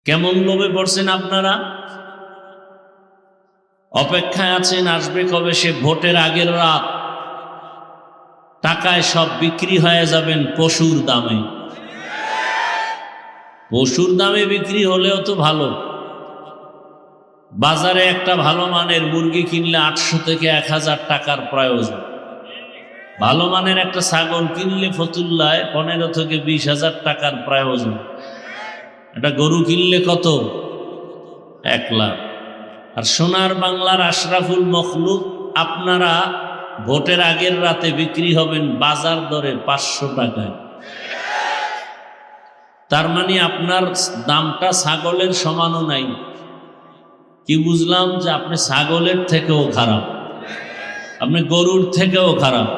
কেমন লোভে পড়ছেন আপনারা? অপেক্ষায় আছেন আসবে কবে সে ভোটের আগের রাত, টাকায় সব বিক্রি হয়ে যাবেন পশুর দামে। পশুর দামে বিক্রি হলেও তো ভালো। বাজারে একটা ভালো মানের মুরগি কিনলে 800 থেকে 1000 টাকার প্রয়োজন। ভালো মানের একটা ছাগল কিনলে ফতুল্লায় 15 থেকে 20,000 টাকার প্রয়োজন। একটা গরু কিনলে কত? 1 লাখ। আর সোনার বাংলার আশরাফুল মখলুক আপনারা ভোটের আগের রাতে বিক্রি হবেন বাজার দরে 500 টাকায়। তার মানে আপনার দামটা ছাগলের সমানও নাই। কি বুঝলাম? যে আপনি ছাগলের থেকেও খারাপ, আপনি গরুর থেকেও খারাপ,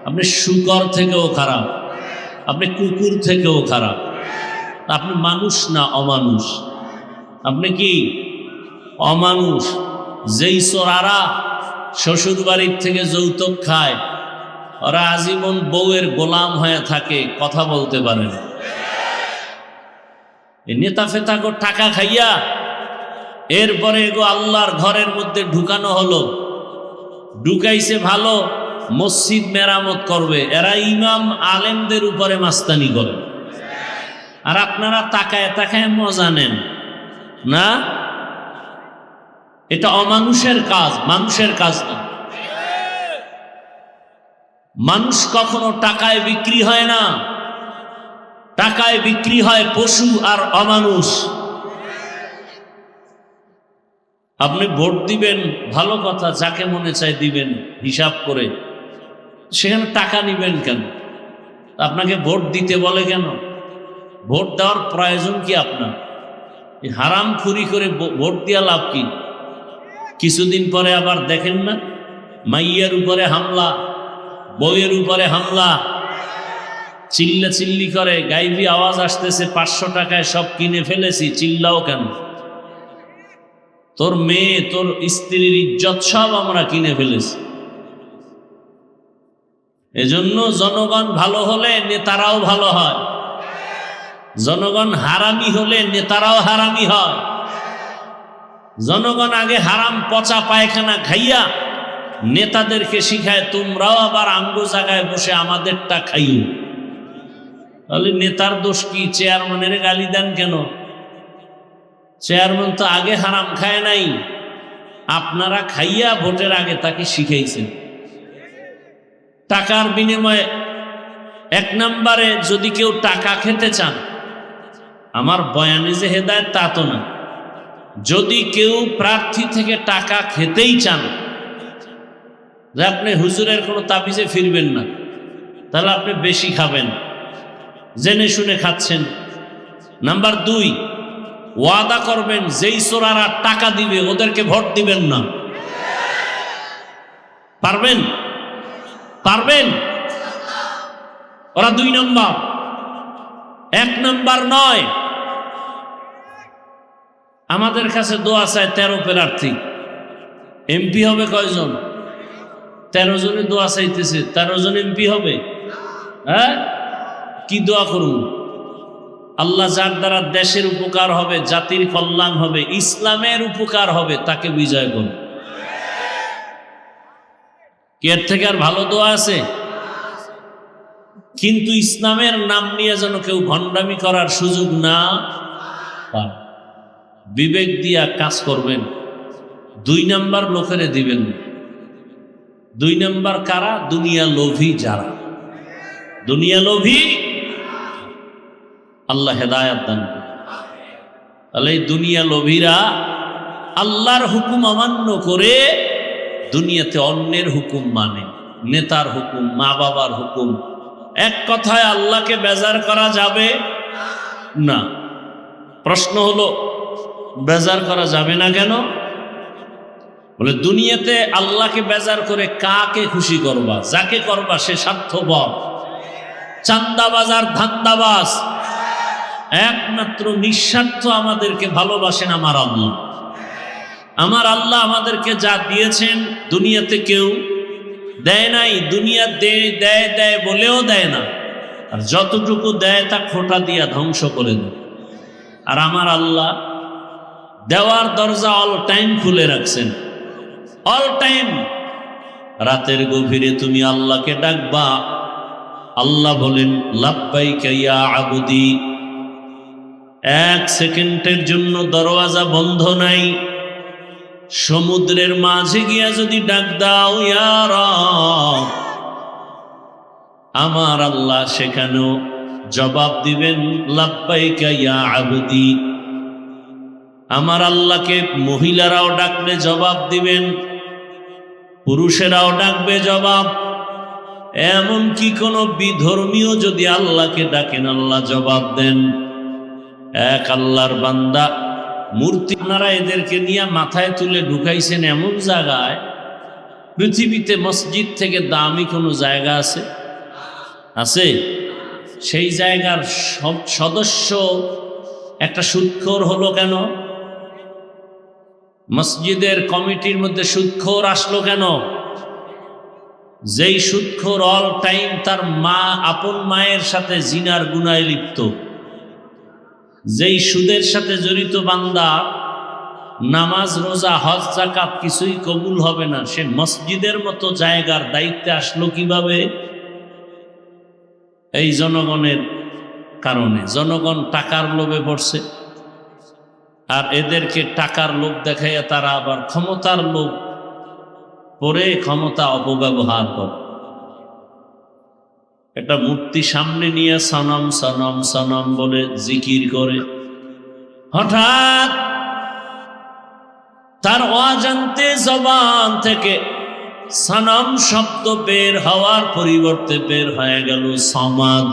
আপনি শূকর থেকেও খারাপ, আপনি কুকুর থেকেও খারাপ। আপনি মানুষ না অমানুষ। আপনি কি অমানুষ? যেই চোরারা শ্বশুর বাড়ির থেকে যৌতুক খায়, ওরা আজীবন বউয়ের গোলাম হয়ে থাকে, কথা বলতে পারে না। নেতা ফেতা গো টাকা খাইয়া এরপরে এগো আল্লাহর ঘরের মধ্যে ঢুকানো হলো। ঢুকাইছে ভালো, মসজিদ মেরামত করবে, এরা ইমাম আলেমদের উপরে মাস্তানি করে। আর আপনারা তাকায় তাকায় মজা নেন না। এটা অমানুষের কাজ, মানুষের কাজ না। মানুষ কখনো টাকায় বিক্রি হয় না, টাকায় বিক্রি হয় পশু আর অমানুষ। আপনি ভোট দিবেন, ভালো কথা, যাকে মনে চায় দিবেন হিসাব করে, সেখানে টাকা নিবেন কেন? আপনাকে ভোট দিতে বলে কেন? ভোট দেওয়ার প্রয়োজন কি আপনার? হারাম খুরি করে ভোট দিয়া লাভ কি? কিছুদিন পরে আবার দেখেন না, মাইয়ের উপরে হামলা, বউয়ের উপরে হামলা, চিল্লা চিল্লি করে, গাইবি আওয়াজ আসতেছে 500 টাকায় সব কিনে ফেলেছি, চিল্লাও কেন? তোর মেয়ে, তোর স্ত্রীর ইজ্জত সব আমরা কিনে ফেলেছি। এজন্য জনগণ ভালো হলে নেতারাও ভালো হয়, জনগণ হারামি হলে নেতারাও হারামি হয়। জনগণ আগে হারাম পচা পায়খানা খাইয়া নেতাদেরকে শিখায় তোমরাও আবার আমগো জায়গায় বসে আমাদেরটা খাইও। তাহলে নেতার দোষ কি? চেয়ারম্যানের গালি দেন কেন? চেয়ারম্যান তো আগে হারাম খায় নাই, আপনারা খাইয়া ভোটের আগে তাকে শিখাইছেন। টাকার বিনিময়ে 1 নম্বরে যদি কেউ টাকা খেতে চান, আমার বয়ানে যে হেদায়েত তা তো না, যদি কেউ প্রার্থী থেকে টাকা খেতেই চান, যে আপনি হুজুরের কোনো তাবিজে ফিরবেন না, তাহলে আপনি বেশি খাবেন, জেনে শুনে খাচ্ছেন। নাম্বার 2, ওয়াদা করবেন যেই চোরারা টাকা দিবে ওদেরকে ভোট দিবেন না। পারবেন? পারবেন? ওরা 2 নম্বর, 1 নম্বর নয়। আমাদের কাছে দোয়া চায় 13 প্রার্থী, এমপি হবে কয়জন? 13 জনে দোয়া চাইতেছে, 13 জন এমপি হবে? হ্যাঁ, কি দোয়া করুন? আল্লাহ যার দ্বারা দেশের উপকার হবে, জাতির কল্যাণ হবে, ইসলামের উপকার হবে, তাকে বিজয় করুন। কি এর থেকে আর ভালো দোয়া আছে? কিন্তু ইসলামের নাম নিয়ে যেন কেউ ভণ্ডামি করার সুযোগ না পায়। বিবেক দিয়া কাজ করবেন। 2 নম্বর লোকেরে দিবেন। 2 নম্বর কারা? দুনিয়া লোভী যারা, দুনিয়া লোভী, আল্লাহ হেদায়েত দান করুন। তাহলে এই দুনিয়া লোভীরা আল্লাহর হুকুম অমান্য করে দুনিয়াতে অন্যের হুকুম মানে, নেতার হুকুম, মা বাবার হুকুম। এক কথায় আল্লাহকে বেজার করা যাবে না। প্রশ্ন হলো বেজার করা যাবে না কেন? বলে দুনিয়াতে আল্লাহকে বেজার করে কাকে খুশি করবা? যাকে করবা সে স্বার্থপর, চান্দাবাজ আর ধান্দাবাজ। একমাত্র নিঃস্বার্থ আমাদেরকে ভালোবাসেন আমার আল্লাহ। আমার আল্লাহ আমাদেরকে যা দিয়েছেন দুনিয়াতে কেউ দেয় নাই। দুনিয়া দেয় দেয় দেয় বলেও দেয় না, আর যতটুকু দেয় তা খোঁটা দিয়া ধ্বংস করে দেয়। আর আমার আল্লাহ দেওয়ার দরজা অল টাইম খুলে রাখছেন, অল টাইম। রাতের গভীরে তুমি আল্লাহকে ডাকবা, আল্লাহ বলেন লাব্বাইকা ইয়া আবদি। এক সেকেন্ডের জন্য দরওয়াজা বন্ধ নাই। সমুদ্রের মাঝে গিয়া যদি ডাক দাও ইয়া রব, আমার আল্লাহ সেখানেও জবাব দিবেন লাব্বাইকা ইয়া আবদি। আমার আল্লাহকে মহিলারাও ডাকলে জবাব দিবেন, পুরুষেরাও ডাকবে জবাব। এমন কি কোনো বিধর্মীয় যদি আল্লাহকে ডাকেন আল্লাহ জবাব দেন। এক আল্লাহর বান্দা মূর্তি, আপনারা এদেরকে নিয়ে মাথায় তুলে ঢুকাইছেন এমন জায়গায়, পৃথিবীতে মসজিদ থেকে দামি কোনো জায়গা আছে? আছে? সেই জায়গার সদস্য একটা সুদখোর হলো কেন? মসজিদের কমিটির মধ্যে সুদখোর আসলো কেন? যেই সুদখোর অল টাইম তার মা, আপন মায়ের সাথে জিনার গুনায় লিপ্ত, যেই সুদের সাথে জড়িত বান্দা, নামাজ রোজা হজ যাকাত কিছুই কবুল হবে না, সে মসজিদের মতো জায়গার দায়িত্বে আসলো কিভাবে? এই জনগণের কারণে। জনগণ টাকার লোভে পড়ছে, আর এদেরকে টাকার লোভ দেখাইয়া তারা আবার ক্ষমতার লোভ পরে ক্ষমতা অপব্যবহার করে। একটা মূর্তি সামনে নিয়ে সনম সনম সনম বলে জিকির করে, হঠাৎ তার অজান্তে জবান থেকে সনম শব্দ বের হওয়ার পরিবর্তে বের হয়ে গেল সমাদ,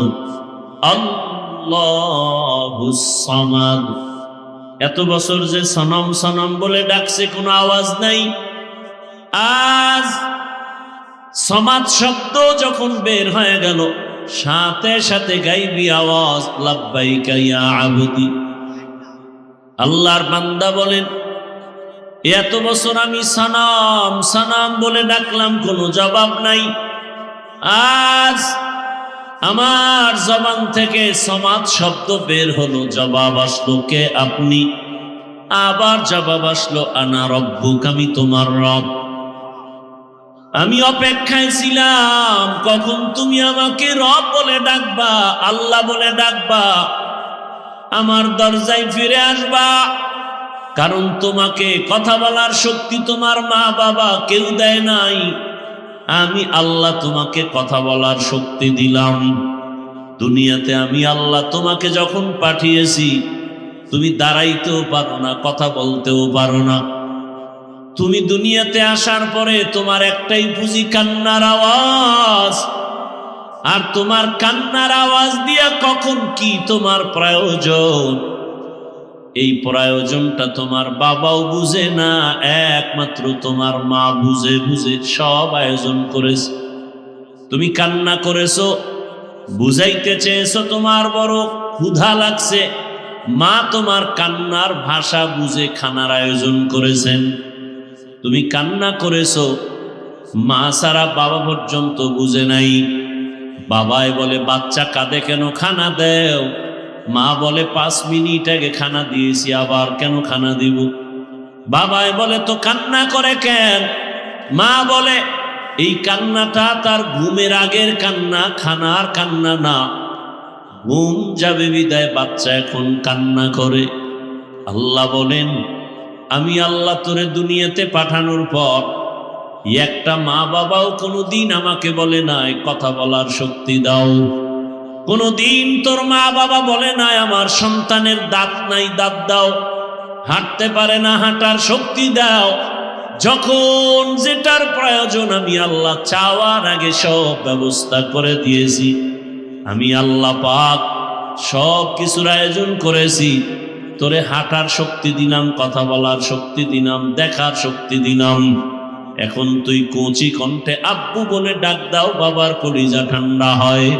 আল্লাহুস সামাদ। এত বছর যে সনম সনম বলে ডাকছে, কোনো আওয়াজ নাই। আজ সমাদ শব্দ যখন বের হয়ে গেল, সাথে সাথে গাইবি আওয়াজ লাব্বাইকা ইয়া আবদি। আল্লাহর বান্দা বলেন, এত বছর আমি সনম সনম বলে ডাকলাম, কোনো জবাব নাই। আজ আমার জবান থেকে সমাদ শব্দ বের হলো, জবাব আসলো কে আপনি? আবার জবাব আসলো আনা রব্বুক, আমি তোমার রব। আমি অপেক্ষায় ছিলাম কখন তুমি আমাকে রব বলে ডাকবা, আল্লাহ বলে ডাকবা, আমার দরজায় ফিরে আসবা। কারণ তোমাকে কথা বলার শক্তি তোমার মা বাবা কেউ দেয় নাই, আমি আল্লাহ তোমাকে কথা বলার শক্তি দিলাম। দুনিয়াতে আমি আল্লাহ তোমাকে যখন পাঠিয়েছি, তুমি দাঁড়াইতেও পারো না, কথা বলতেও পারো না। তুমি দুনিয়াতে আসার পরে তোমার একটাই পুঁজি কান্নার আওয়াজ, আর তোমার কান্নার আওয়াজ দিয়া কখন কি তোমার প্রয়োজন, এই প্রয়োজনটা তোমার বাবাও বুঝে না, একমাত্র তোমার মা বুঝে। বুঝে সব আয়োজন করেছে। তুমি কান্না করেছো, বুঝাইতে চেয়েছো তোমার বড় ক্ষুধা লাগছে, মা তোমার কান্নার ভাষা বুঝে খানার আয়োজন করেছেন। তুমি কান্না করেছো, মা ছাড়া বাবা পর্যন্ত বুঝে নাই। বাবাই বলে বাচ্চা কাঁদে কেন, খানা দেও। মা বলে 5 মিনিট আগে খানা দিয়েছি, আবার কেন খানা দিব? বাবাই বলে তো কান্না করে কেন? মা বলে এই কান্নাটা তার ঘুমের আগের কান্না, খানার কান্না না। ঘুম যাবে বিদায় বাচ্চা এখন কান্না করে। আল্লাহ বলেন, আমি আল্লাহ তোরে দুনিয়াতে পাঠানোর পর একটা মা বাবাও কোনোদিন আমাকে বলে নাই কথা বলার শক্তি দাও। কোনোদিন তোর মা বাবা বলে নাই আমার সন্তানের দাঁত নাই, দাঁত দাও। হাঁটতে পারে না, হাঁটার শক্তি দাও। যখন যেটার প্রয়োজন আমি আল্লাহ চাওয়ার আগে সব ব্যবস্থা করে দিয়েছি। আমি আল্লাহ পাক সব কিছুর আয়োজন করেছি। তোরে হাঁটার শক্তি দিলাম, কথা বলার শক্তি দিলাম, দেখার শক্তি দিলাম। এখন তুই কচি কণ্ঠে আব্বু বলে ডাক দাও, বাবার কলিজা ঠান্ডা হয়।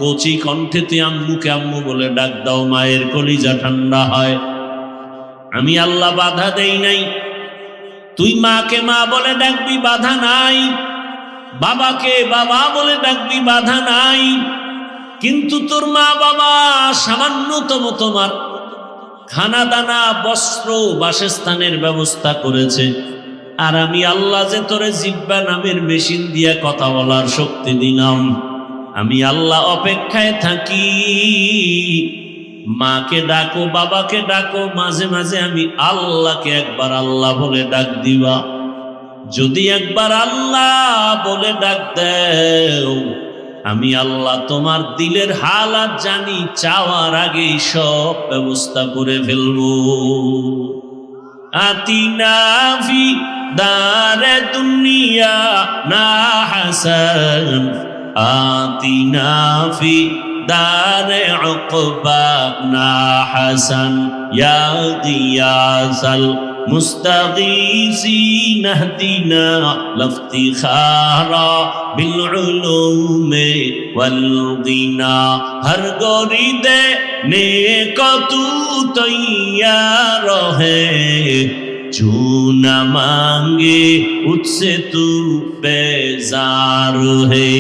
কচি কণ্ঠে তুই আম্মুকে আম্মু বলে ডাক দাও, মায়ের কলিজা ঠান্ডা হয়। আমি আল্লাহ বাধা দেই নাই। তুই মাকে মা বলে ডাকবি, বাধা নাই। বাবাকে বাবা বলে ডাকবি, বাধা নাই। কিন্তু তোর মা বাবা সামান্যতম তোমার খানা দানা বস্ত্র বাসস্থানের ব্যবস্থা করেছে। আর আমি আল্লাহ যে তোরে জিহ্বা নামের মেশিন দিয়ে কথা বলার শক্তি দিলাম, আমি আল্লাহ অপেক্ষায় থাকি। মাকে ডাকো, বাবাকে ডাকো, মাঝে মাঝে আমি আল্লাহকে একবার আল্লাহ বলে ডাক দিবা। যদি একবার আল্লাহ বলে ডাক দেও, আমি আল্লাহ তোমার দিলের হালাত জানি, চাওয়ার আগেই সব ব্যবস্থা করে ফেলবো। আতিনা ফি দারে দুনিয়া না হাসান, আতিনা ফি দারে উকবা না হাসান, ইয়া গিয়াসাল মুস্তাগীসিন ইহদিনা লাফতিখারা বিল উলুমে ওয়াল গিনা। হর গরিদে নেক তু তৈয়ার হে, जो न मांगे उससे तू बेजार है।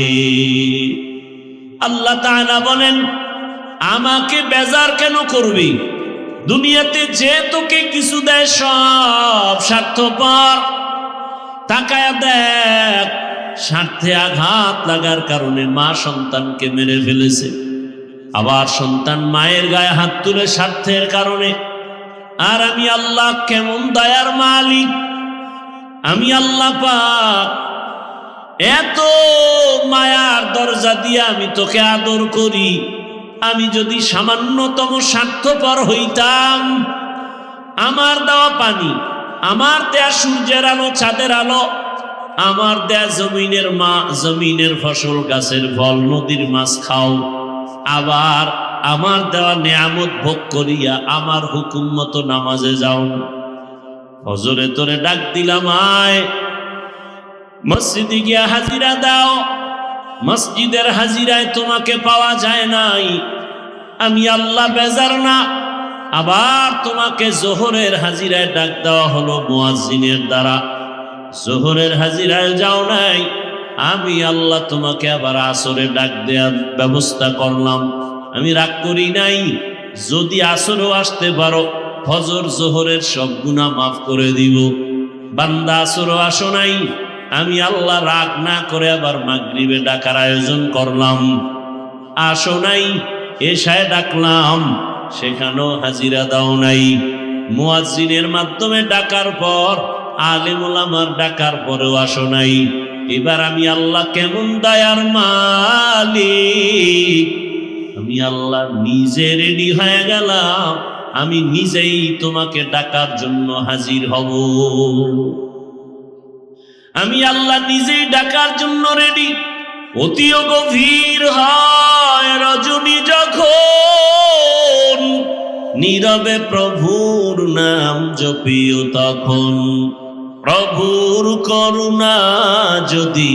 আল্লাহ তাআলা বলেন, আমাকে বেজার কেন করবি? দুনিয়াতে যে তোকে কিছু দেয় সব স্বার্থপর। তাকায়া দেখ, স্বার্থে আঘাত লাগার কারণে মা সন্তানকে মেরে ফেলেছে, আবার সন্তান মায়ের গায়ে হাত তুলে স্বার্থের কারণে। আর আমি আল্লাহ কেমন দয়ার মালিক! আমি আল্লাহ পাক এত মায়ার দরজা দিয়ে আমি তোকে আদর করি। আমি যদি সামান্যতম স্বার্থপর হইতাম, আমার দেওয়া পানি, আমার দেয়া সূর্যের আলো, চাঁদের আলো, আমার দেয়া জমিনের ফসল, গাছের ফল, নদীর মাছ খাও, আবার আমার দেওয়া নেয়ামত ভোগ করিয়া আমার হুকুম মতো নামাজে যাও না। ফজরে তোরে ডাক দিলাম, আয় মসজিদে গিয়া হাজিরা দাও। মসজিদের হাজিরায় তোমাকে পাওয়া যায় নাই, আমি আল্লাহ বেজার না। আবার তোমাকে জোহরের হাজিরায় ডাক দেওয়া হলো মুয়াজ্জিনের দ্বারা, জোহরের হাজিরায় যাও নাই, আমি আল্লাহ তোমাকে আবার আসরে ডাক দেওয়ার ব্যবস্থা করলাম। আমি রাগ করি নাই। যদি আসরও আসতে পারো, ফজর জোহরের সব গুনাহ মাফ করে দিব। বান্দা আসরও আসো নাই, আমি আল্লাহ রাগ না করে আবার মাগরিবে ডাকার আয়োজন করলাম। আসো নাই, এশায় ডাকলাম, সেখানেও হাজিরা দাও নাই। মুয়াজ্জিনের মাধ্যমে ডাকার পর, আলেম ওলামার ডাকার পরেও আসো নাই। এবার আমি আল্লাহ কেমন দয়ার মালিক! আমি আল্লাহ নিজে রেডি হয়ে গেলাম, আমি নিজেই তোমাকে ডাকার জন্য হাজির হব। আমি আল্লাহ নিজেই ডাকার জন্য রেডি। অতিও গভীর হয় রজনী যখন, নীরবে প্রভুর নাম জপিও তখন। প্রভুর করুণা যদি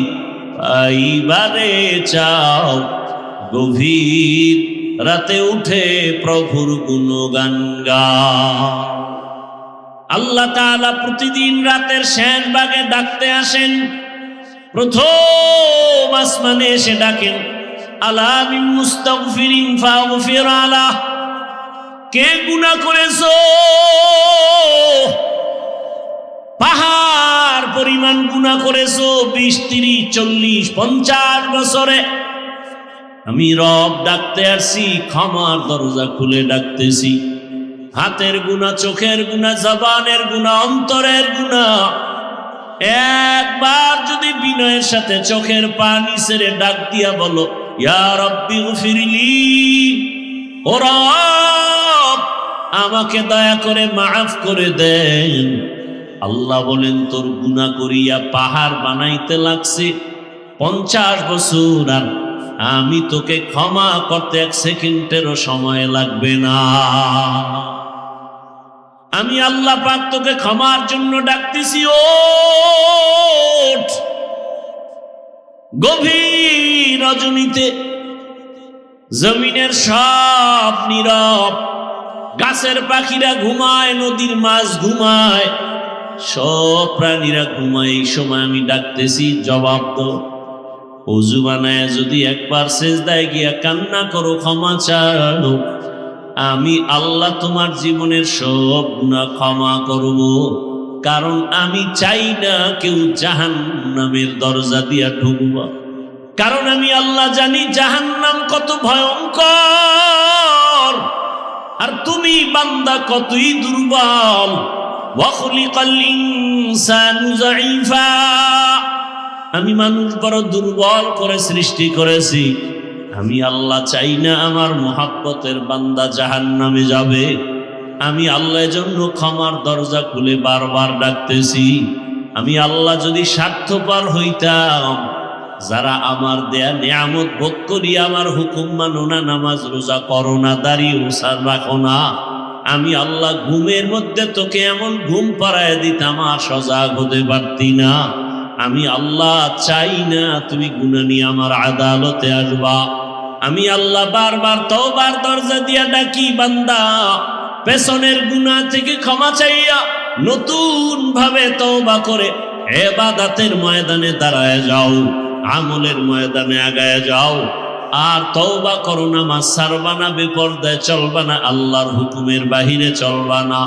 পাইবারে চাও, গভীর রাতে উঠে প্রভুর গুণগান গাও। আল্লাহ তাআলা প্রতিদিন রাতের শেষ ভাগে ডাকতে আসেন। প্রথম আসমানে এসে ডাকেন, আলা মিন মুস্তাগফিরিন ফাগফির আলাহ। কে গুনাহ করেছো? পাহাড় পরিমাণ গুনাহ করেছো, 20, 30, 40, 50 বছরে। আমি রব ডাকতে আসছি, ক্ষমার দরজা খুলে ডাকতেছি। হাতের গুনাহ, চোখের গুনাহ, জবানের গুনাহ, অন্তরের গুনাহ। একবার যদি বিনয়ের সাথে চোখের পানি ছেড়ে ডাক দিয়া বলো, ইয়া রাব্বি গফিরলি, ও রব আমাকে দয়া করে মাফ করে দেন। আল্লাহ বলেন, তোর গুনাহ করিয়া পাহাড় বানাইতে লাগছে 50 বছর, আর আমি তোকে ক্ষমা করতে 1 সেকেন্ডেরও সময় লাগবে না। আমি আল্লাহ পাক তোকে ক্ষমার জন্য ডাকতেছি। ওঠ। গভীর রজনীতে জমিনের সব নীরব, গাছের পাখিরা ঘুমায়, নদীর মাছ ঘুমায়, সব প্রাণীরা ঘুমায়। এই সময় আমি ডাকতেছি, জবাব দাও। ওযু বানায় যদি একবার সিজদায় গিয়া কান্না করো, ক্ষমা চাও, আমি আল্লাহ তোমার জীবনের সব গুনাহ ক্ষমা করব, কারণ আমি চাই না কেউ জাহান্নামের দরজা দিয়া ঢুকব। কারণ আমি আল্লাহ জানি জাহান্নাম কত ভয়ঙ্কর, আর তুমি বান্দা কতই দুর্বল। ওয়া খুলিকাল ইনসানু যায়ীফা, আমি মানুষ বড় দুর্বল করে সৃষ্টি করেছি। আমি আল্লাহ চাই না আমার মুহাব্বতের বান্দা জাহান্নামে যাবে। আমি আল্লাহর জন্য ক্ষমার দরজা খুলে বারবার ডাকতেছি। আমি আল্লাহ যদি স্বার্থপর হইতাম, যারা আমার দেয়া নিয়ামত ভোগ করি আমার হুকুম মানো না, নামাজ রোজা করো না, দাড়ি ওসার রাখো না, আমি আল্লাহ ঘুমের মধ্যে তোকে এমন ঘুম পাড়ায় দিতাম আর সজাগ হতে পারতি না। আমি আল্লাহ চাই না তুমি গুনাহ নিয়ে আমার আদালতে আসবা। আমি আল্লাহ বারবার তওবার দরজা দিয়া ডাকি, বান্দা পেছনের গুনাহ থেকে ক্ষমা চাইয়া নতুন ভাবে তওবা করে ইবাদতের ময়দানে দাঁড়ায় যাও, আমলের ময়দানে আগায় যাও। আর তওবা করো না, নামাজ ছাড়বা না, বেপরদায় চলবা না, আল্লাহর হুকুমের বাহিরে চলবা না।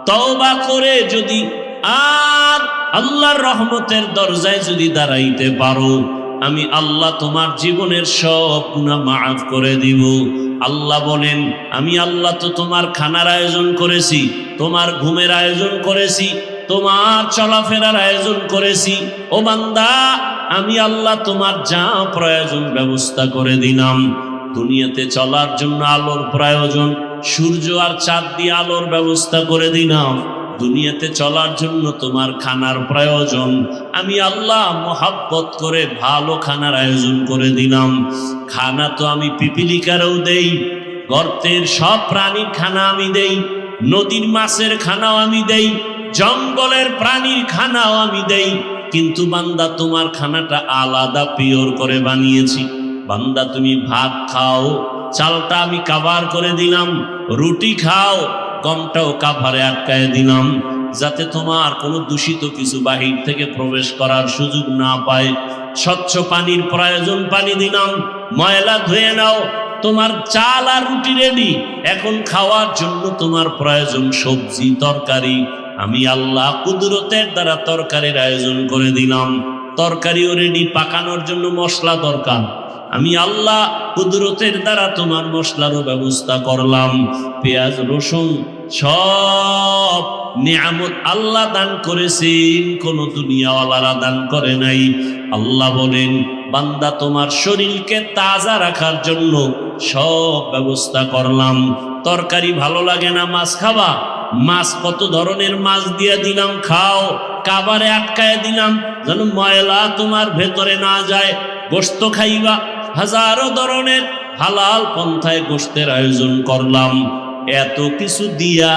তওবা করে যদি আর আল্লাহর রহমতের দরজায় যদি দাঁড়াইতে পারো, আমি আল্লাহ তোমার জীবনের সব গুনাহ মাফ করে দিব। আল্লাহ বলেন, আমি আল্লাহ তো তোমার খানার আয়োজন করেছি, তোমার ঘুমের আয়োজন করেছি, তোমার চলাফেরার আয়োজন করেছি। ও বান্দা, আমি আল্লাহ তোমার যা প্রয়োজন ব্যবস্থা করে দিলাম। দুনিয়াতে চলার জন্য আলোর প্রয়োজন, সূর্য আর চাঁদ দিয়ে আলোর ব্যবস্থা করে দিলাম। দুনিয়াতে চলার জন্য তোমার খানার প্রয়োজন, আমি আল্লাহ মোহাব্বত করে ভালো খানার আয়োজন করে দিলাম। খানা তো আমি পিপিলিকারও দেই, গর্তের সব প্রাণীর খানা আমি দেই, নদীর মাছের খানাও আমি দেই, জঙ্গলের প্রাণীর খানাও আমি দেই। কিন্তু বান্দা তোমার খানাটা আলাদা পিওর করে বানিয়েছি। বান্দা তুমি ভাত খাও, চালটা আমি কাভার করে দিলাম, রুটি খাও, গমটাও কাভারে আটকায় দিলাম, যাতে তোমার কোনো দূষিত কিছু বাহির থেকে প্রবেশ করার সুযোগ না পায়। স্বচ্ছ পানির প্রয়োজন, পানি দিলাম, ময়লা ধুয়ে নাও। তোমার চাল আর রুটি রেডি, এখন খাওয়ার জন্য তোমার প্রয়োজন সবজি তরকারি। আমি আল্লাহ কুদরতের দ্বারা তরকারির আয়োজন করে দিলাম, তরকারিও রেডি, পাকানোর জন্য মশলা দরকার। আমি আল্লাহ কুদরতের দ্বারা তোমার মশলারও ব্যবস্থা করলাম। পেঁয়াজ রসুন সব নিয়ামত আল্লাহ দান করেছেন, কোন দুনিয়াওয়ালারা দান করে নাই। আল্লাহ বলেন, বান্দা তোমার শরীরকে তাজা রাখার জন্য সব ব্যবস্থা করলাম। তরকারি ভালো লাগে না, মাছ খাবা, মাছ কত ধরনের মাছ দিয়ে দিলাম, খাও। কাবারে আটকায় দিলাম যেন ময়লা তোমার ভেতরে না যায়। গোশত খাইবা, হাজারো ধরনের হালাল পন্থায় গোশতের আয়োজন করলাম। এত কিছু দিয়া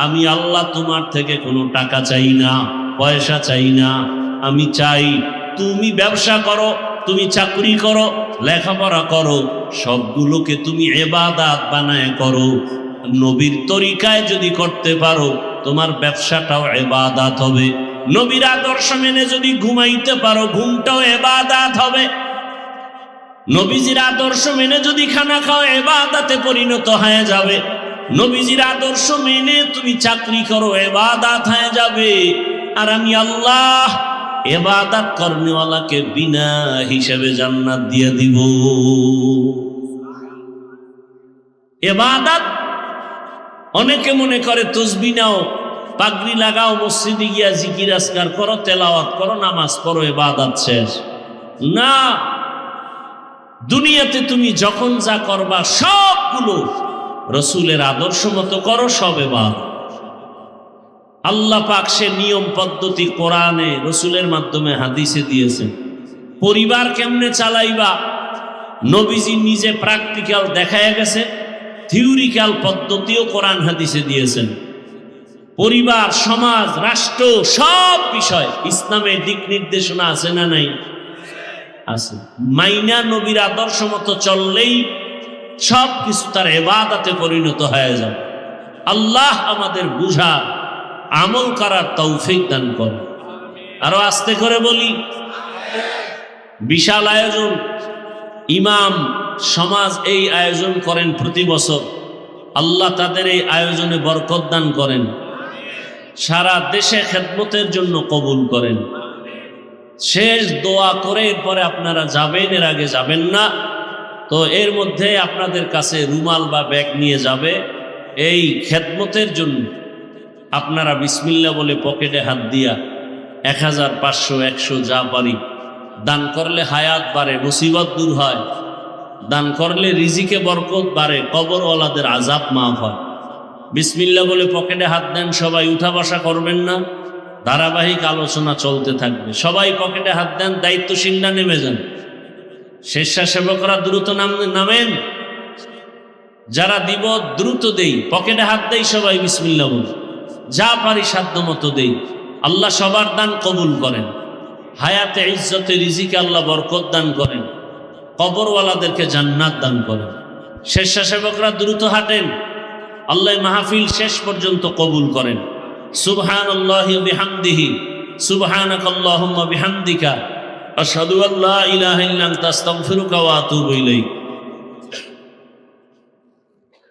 আমি আল্লাহ তোমার থেকে কোনো টাকা চাই না, পয়সা চাই না। আমি চাই তুমি ব্যবসা করো, তুমি চাকরি করো, লেখাপড়া করো, সবগুলোকে তুমি ইবাদত বানায় করো। নবীর তরিকায় যদি করতে পারো, তোমার ব্যবসাটাও ইবাদত হবে। নবীর আদর্শ মেনে যদি ঘুমাইতে পারো, ঘুমটাও ইবাদত হবে। নবীজির আদর্শ মেনে যদি খানা খাও, ইবাদতে পরিণত হয়ে যাবে। নবীজির আদর্শ মেনে তুমি চাকরি করো, ইবাদত হয়ে যাবে। আর আমি আল্লাহ ইবাদত করনেওয়ালাকে বিনা হিসাবে জান্নাত দিয়ে দিব। ইবাদত অনেকে মনে করে তসবিহ নাও, পাগড়ি লাগাও, মসজিদে গিয়া জিকির আজকার করো, তেলাওয়াত করো, নামাজ পড়ো, ইবাদত শেষ না। দুনিয়াতে তুমি যখন যা করবা সবগুলো রসুলের আদর্শ মতো করো, সব ইবাদত। আল্লাহ পাক সে নিয়ম পদ্ধতি কোরআনে রসুলের মাধ্যমে হাদিসে দিয়েছেন। পরিবার কেমনে চালাইবা, নবীজি নিজে প্র্যাকটিক্যাল দেখায় গেছে, থিওরিক্যাল পদ্ধতিও কোরআন হাদিসে দিয়েছেন। পরিবার, সমাজ, রাষ্ট্র, সব বিষয় ইসলামের দিক নির্দেশনা আছে না নাই? আছে। মাইনা নবীর আদর্শ মতো চললেই সব কিছু তার ইবাদতে পরিণত হয়ে যাবে। আল্লাহ আমাদের বুঝা আমল করার তৌফিক দান করে। আরো আস্তে করে বলি, বিশাল আয়োজন। ইমাম সমাজ এই আয়োজন করেন প্রতি বছর। আল্লাহ তাদের এই আয়োজনে বরকত দান করেন, সারা দেশে খেদমতের জন্য কবুল করেন। শেষ দোয়া করে এরপরে আপনারা যাবেন, এর আগে যাবেন না তো এর মধ্যে আপনাদের কাছে রুমাল বা ব্যাগ নিয়ে যাবে। এই খেদমতের জন্য আপনারা বিসমিল্লাহ বলে পকেটে হাত দিয়া 1000, 500, 100 যা পারি দান করলে হায়াত বাড়ে, মুসিবত দূর হয়। দান করলে রিজিকে বরকত বাড়ে, কবরওয়ালাদের আযাব মাফ হয়। বিসমিল্লাহ বলে পকেটে হাত দেন, সবাই উঠা বসা করবেন না, ধারাবাহিক আলোচনা চলতে থাকবে। সবাই পকেটে হাত দেন, দায়িত্বশীলরা নেমে যান, স্বেচ্ছাসেবকরা দ্রুত নামেন, যারা দিব দ্রুত দেই, পকেটে হাত দেই, সবাই বিসমিল্লাহ বলে যা পারি সাধ্য মতো দেই। আল্লাহ সবার দান কবুল করেন, হায়াতে ইজ্জতে রিজিকে আল্লাহ বরকত দান করেন, কবরওয়ালাদেরকে জান্নাত দান করেন। স্বেচ্ছাসেবকরা দ্রুত হাঁটেন, আল্লাহ মাহফিল শেষ পর্যন্ত কবুল করেন। সুবহানাল্লাহি ওয়া বিহামদিহি, সুবহানাকাল্লাহুম্মা বিহামদিকা, আশহাদু আল্লা ইলাহা ইল্লা আনতা আস্তাগফিরুকা ওয়া আতুবু ইলাইক।